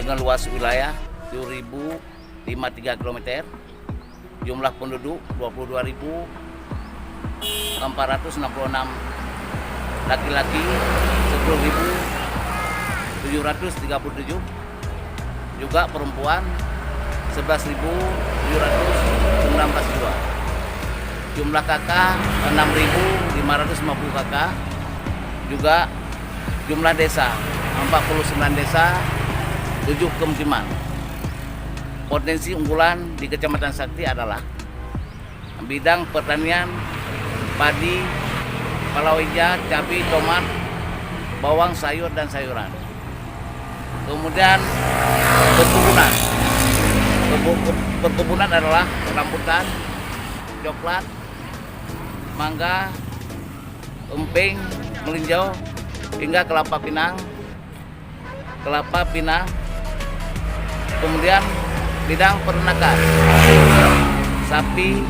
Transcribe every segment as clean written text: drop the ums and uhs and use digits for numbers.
dengan luas wilayah 7.053 km, jumlah penduduk 22.466, laki-laki 10.737, juga perempuan 11.719 jiwa. Jumlah kakak 6.550 kakak, juga jumlah desa 49 desa, 7 kemukiman. Potensi unggulan di Kecamatan Sakti adalah bidang pertanian, padi, palawija, cabai, tomat, bawang, sayur, dan sayuran. Kemudian perkebunan adalah rambutan, coklat, mangga, emping, melinjau, hingga kelapa pinang. Kemudian bidang peternakan, sapi,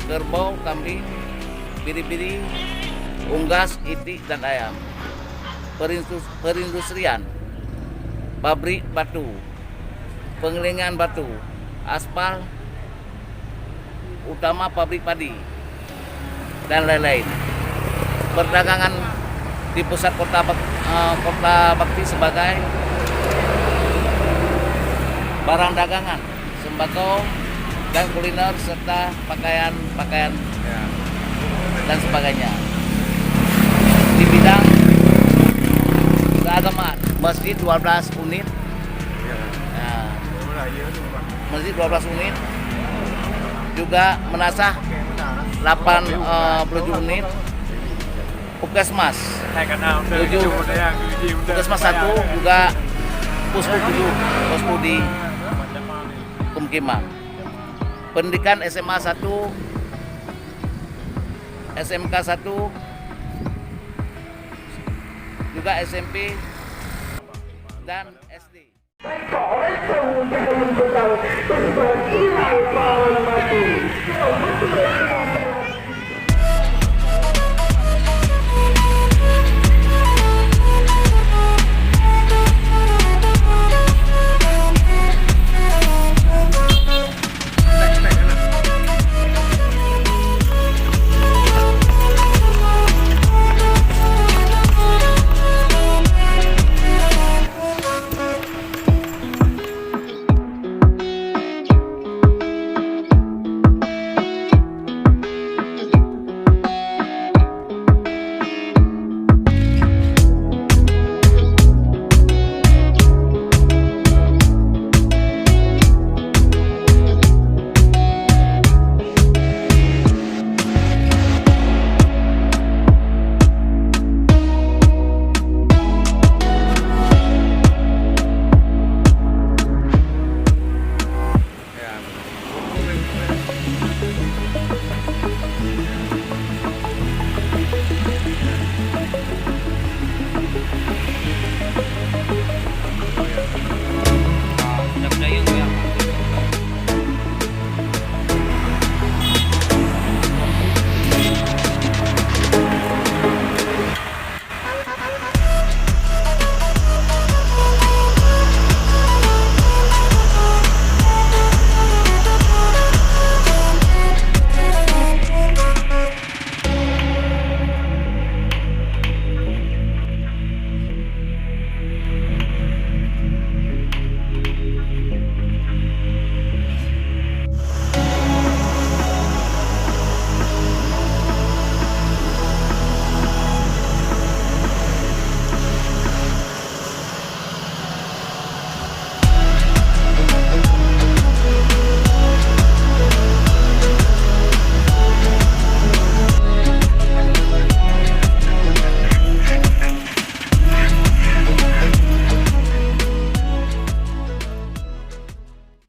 kerbau, kambing, biri-biri, unggas, itik, dan ayam. Perindustrian, pabrik batu, penggilingan batu, aspal, utama pabrik padi, dan lain-lain. Perdagangan di pusat kota Bakti sebagai barang dagangan, sembako, dan kuliner, serta pakaian dan sebagainya. Di bidang keagamaan, masjid 12 unit, masjid 12 unit, juga menasah 87 unit, puskesmas 7, puskesmas 1, juga pusko 7, posko di pemukiman. Pendidikan SMA 1, SMK 1, juga SMP dan SD. Mereka orang yang menentukan sebagai nilai pahlawan mati.